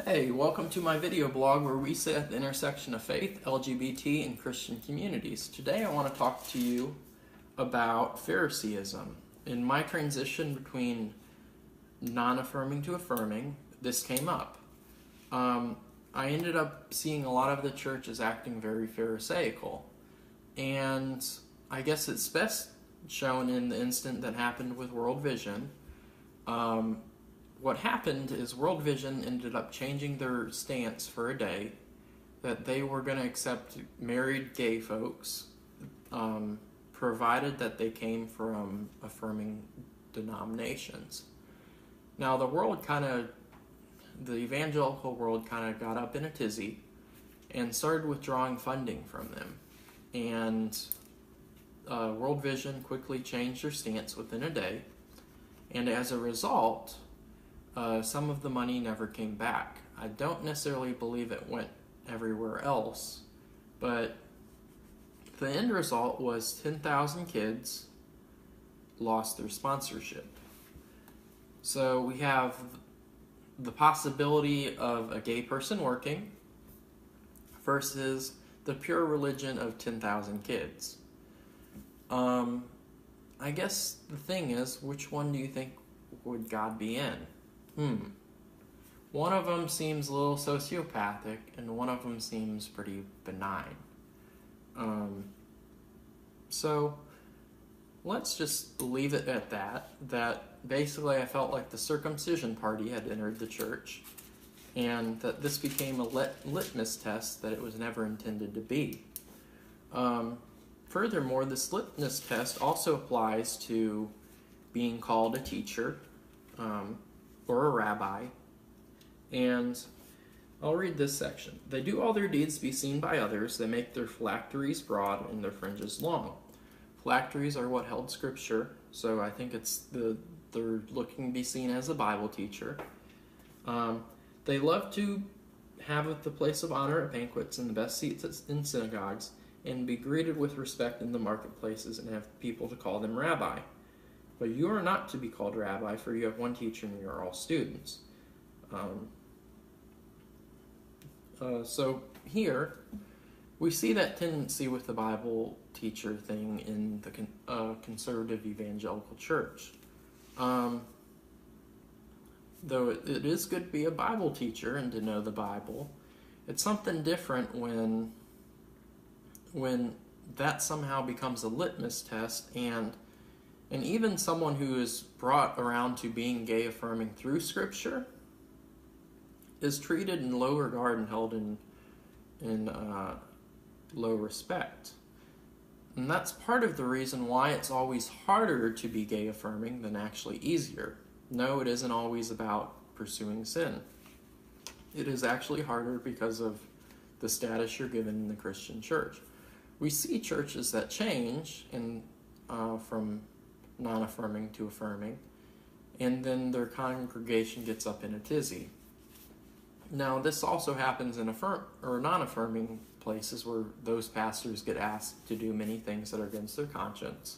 Hey, welcome to my video blog where we sit at the intersection of faith, LGBT, and Christian communities. Today I want to talk to you about Phariseeism. In my transition between non-affirming to affirming, this came up. I ended up seeing a lot of the churches acting very Pharisaical. And I guess it's best shown in the incident that happened with World Vision. What happened is World Vision ended up changing their stance for a day, that they were going to accept married gay folks, provided that they came from affirming denominations. Now the evangelical world kind of got up in a tizzy and started withdrawing funding from them. And World Vision quickly changed their stance within a day, and as a result, some of the money never came back. I don't necessarily believe it went everywhere else, but the end result was 10,000 kids lost their sponsorship. So we have the possibility of a gay person working versus the pure religion of 10,000 kids. I guess the thing is, which one do you think would God be in? One of them seems a little sociopathic, and one of them seems pretty benign. So let's just leave it at that basically I felt like the circumcision party had entered the church, and that this became a litmus test that it was never intended to be. Furthermore, this litmus test also applies to being called a teacher, or a rabbi. And I'll read this section. They do all their deeds to be seen by others. They make their phylacteries broad and their fringes long. Phylacteries are what held scripture, so I think they're looking to be seen as a Bible teacher. They love to have the place of honor at banquets and the best seats in synagogues, and be greeted with respect in the marketplaces, and have people to call them rabbi. But you are not to be called rabbi, for you have one teacher and you are all students. So here, we see that tendency with the Bible teacher thing in the conservative evangelical church. Though it is good to be a Bible teacher and to know the Bible, it's something different when that somehow becomes a litmus test, and even someone who is brought around to being gay affirming through Scripture is treated in low regard and held in low respect. And that's part of the reason why it's always harder to be gay affirming than actually easier. No, it isn't always about pursuing sin. It is actually harder because of the status you're given in the Christian church. We see churches that change from non-affirming to affirming, and then their congregation gets up in a tizzy. Now, this also happens in non-affirming places where those pastors get asked to do many things that are against their conscience,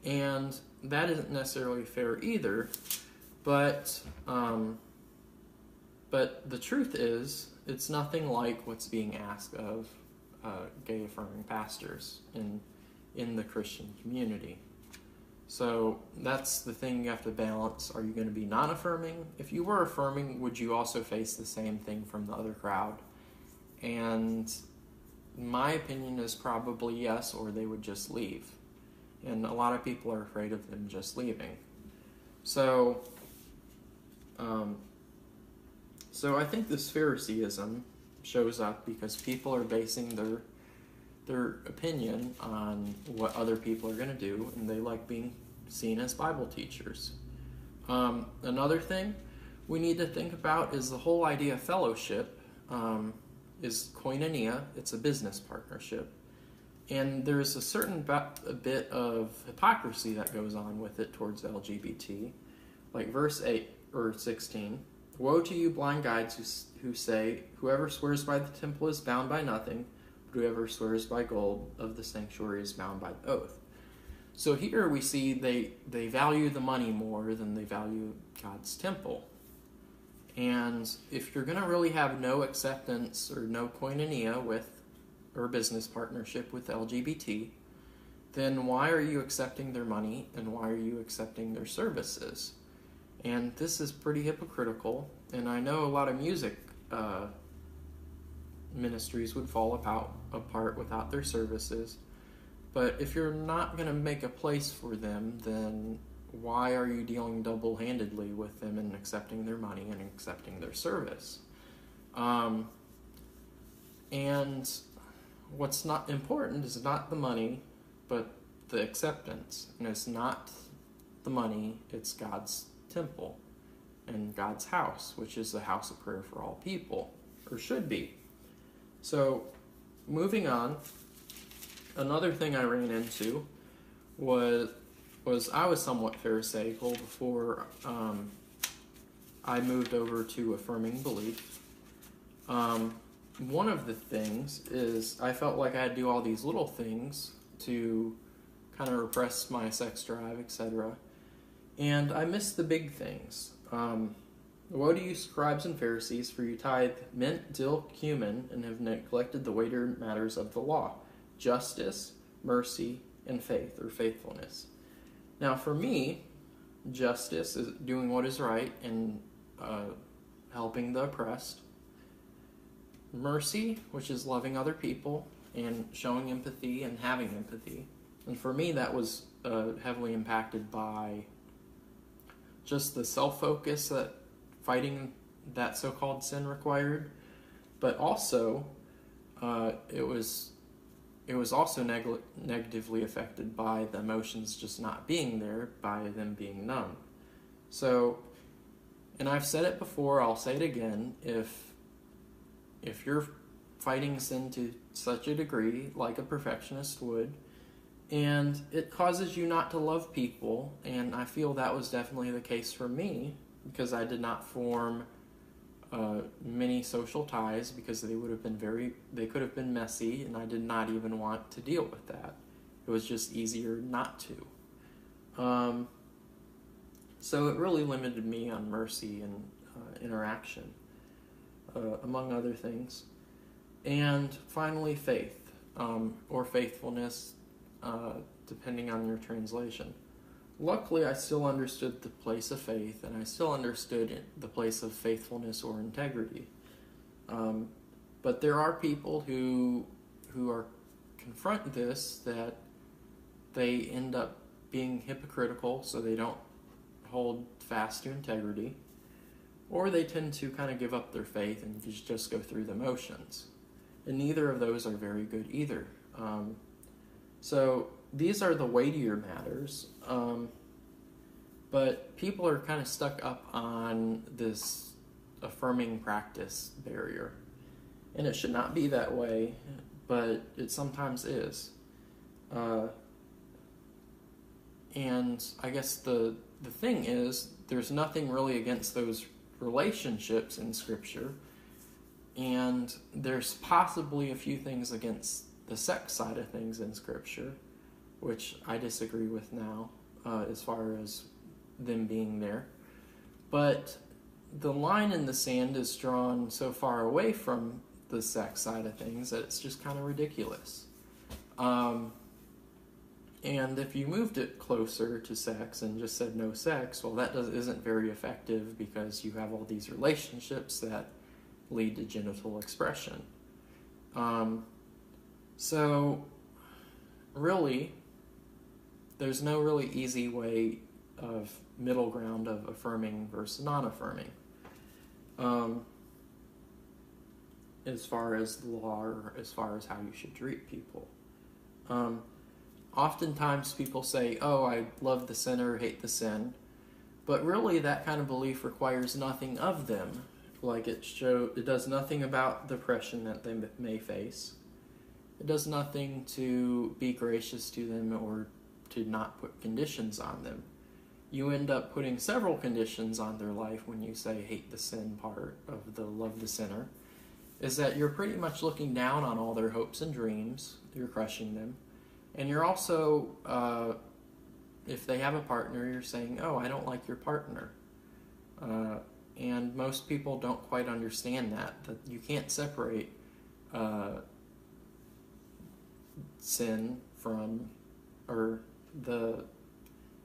and that isn't necessarily fair either. But the truth is, it's nothing like what's being asked of gay affirming pastors in the Christian community. So that's the thing you have to balance. Are you going to be non-affirming? If you were affirming, would you also face the same thing from the other crowd? And my opinion is probably yes, or they would just leave. And a lot of people are afraid of them just leaving. So I think this Phariseeism shows up because people are basing their opinion on what other people are going to do, and they like being seen as Bible teachers. Another thing we need to think about is the whole idea of fellowship is koinonia. It's a business partnership. And there's a certain a bit of hypocrisy that goes on with it towards LGBT. Like verse 8 or 16, "Woe to you blind guides who say, whoever swears by the temple is bound by nothing, but whoever swears by gold of the sanctuary is bound by the oath." So here we see they value the money more than they value God's temple. And if you're going to really have no acceptance or no koinonia with, or business partnership with LGBT, then why are you accepting their money and why are you accepting their services? And this is pretty hypocritical, and I know a lot of music ministries would fall apart without their services, but if you're not going to make a place for them, then why are you dealing double-handedly with them and accepting their money and accepting their service? And what's not important is not the money, but the acceptance. And it's not the money, it's God's temple and God's house, which is the house of prayer for all people, or should be. So, moving on, another thing I ran into was I was somewhat Pharisaical before I moved over to affirming belief. One of the things is I felt like I had to do all these little things to kind of repress my sex drive, etc. And I missed the big things. Woe to you, scribes and Pharisees, for you tithe mint, dill, cumin, and have neglected the weightier matters of the law, justice, mercy, and faith, or faithfulness. Now, for me, justice is doing what is right and helping the oppressed. Mercy, which is loving other people and showing empathy and having empathy. And for me, that was heavily impacted by just the self-focus that fighting that so-called sin required, but also it was also negatively affected by the emotions just not being there, by them being numb. So, and I've said it before, I'll say it again, if you're fighting sin to such a degree, like a perfectionist would, and it causes you not to love people, and I feel that was definitely the case for me, because I did not form many social ties, because they could have been messy, and I did not even want to deal with that. It was just easier not to. So it really limited me on mercy and interaction, among other things. And finally, faith, or faithfulness, depending on your translation. Luckily, I still understood the place of faith, and I still understood the place of faithfulness or integrity. But there are people who confront this, that they end up being hypocritical, so they don't hold fast to integrity, or they tend to kind of give up their faith and just go through the motions. And neither of those are very good either. So these are the weightier matters, but people are kind of stuck up on this affirming practice barrier. And it should not be that way, but it sometimes is. And I guess the thing is, there's nothing really against those relationships in Scripture, and there's possibly a few things against the sex side of things in Scripture, which I disagree with now, as far as them being there. But the line in the sand is drawn so far away from the sex side of things that it's just kind of ridiculous. And if you moved it closer to sex and just said no sex, well, that isn't very effective, because you have all these relationships that lead to genital expression. So, really, there's no really easy way of middle ground of affirming versus non-affirming, as far as the law, or as far as how you should treat people. Oftentimes people say, oh, I love the sinner, hate the sin, but really that kind of belief requires nothing of them. Like it does nothing about the oppression that they may face. It does nothing to be gracious to them or to not put conditions on them. You end up putting several conditions on their life when you say hate the sin part of the love the sinner, is that you're pretty much looking down on all their hopes and dreams. You're crushing them. And you're also, if they have a partner, you're saying, oh, I don't like your partner. and most people don't quite understand that you can't separate sin from, or the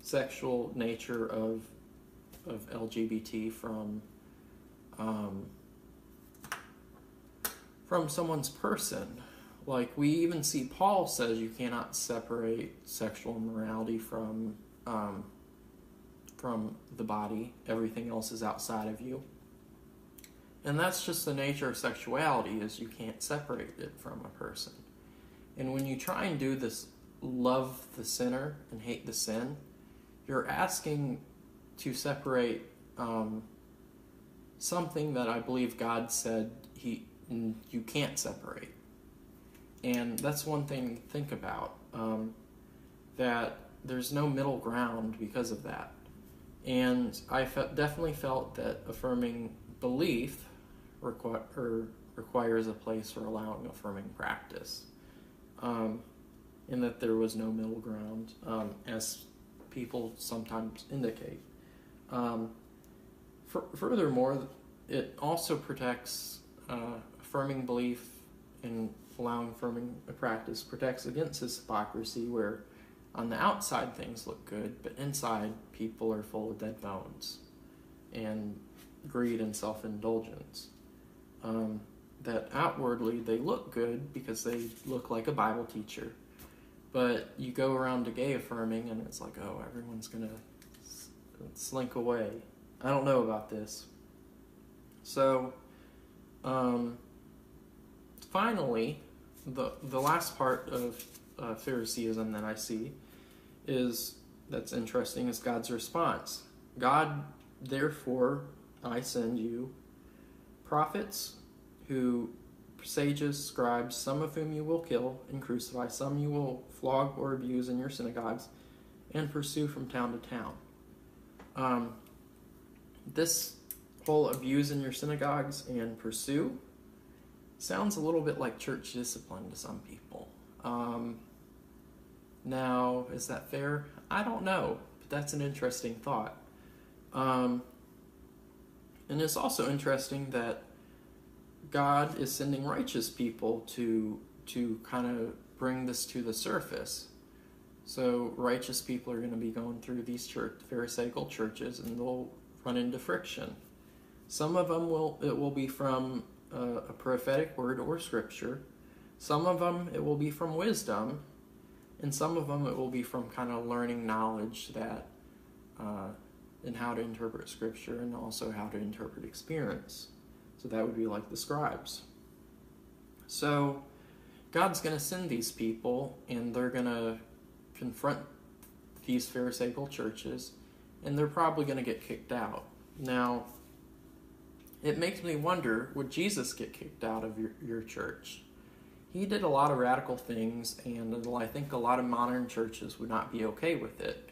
sexual nature of LGBT from someone's person. Like, we even see Paul says you cannot separate sexual immorality from the body. Everything else is outside of you. And that's just the nature of sexuality, is you can't separate it from a person. And when you try and do this, love the sinner and hate the sin, you're asking to separate something that I believe God said you can't separate. And that's one thing to think about, that there's no middle ground because of that. And I definitely felt that affirming belief requires a place for allowing affirming practice, and that there was no middle ground, as people sometimes indicate. Furthermore, it also protects affirming belief and allowing affirming practice protects against this hypocrisy where on the outside things look good, but inside people are full of dead bones and greed and self-indulgence. That outwardly they look good because they look like a Bible teacher, but you go around to gay affirming and it's like, oh, everyone's gonna slink away. I don't know about this. So, finally, the last part of Phariseeism that I see that's interesting is God's response. God, therefore, I send you prophets, sages, scribes, some of whom you will kill and crucify, some you will flog or abuse in your synagogues, and pursue from town to town. This whole abuse in your synagogues and pursue sounds a little bit like church discipline to some people. Now, is that fair? I don't know, but that's an interesting thought. And it's also interesting that God is sending righteous people to kind of bring this to the surface. So righteous people are going to be going through these Pharisaical churches, and they'll run into friction. Some of them it will be from a prophetic word or scripture. Some of them it will be from wisdom, and some of them it will be from kind of learning knowledge that and how to interpret scripture, and also how to interpret experience. So that would be like the scribes. So God's going to send these people, and they're going to confront these Pharisaical churches, and they're probably going to get kicked out. Now, it makes me wonder, would Jesus get kicked out of your church? He did a lot of radical things, and I think a lot of modern churches would not be okay with it.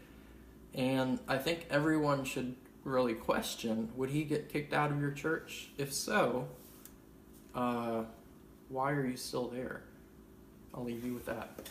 And I think everyone should really question, would he get kicked out of your church? If so, why are you still there? I'll leave you with that.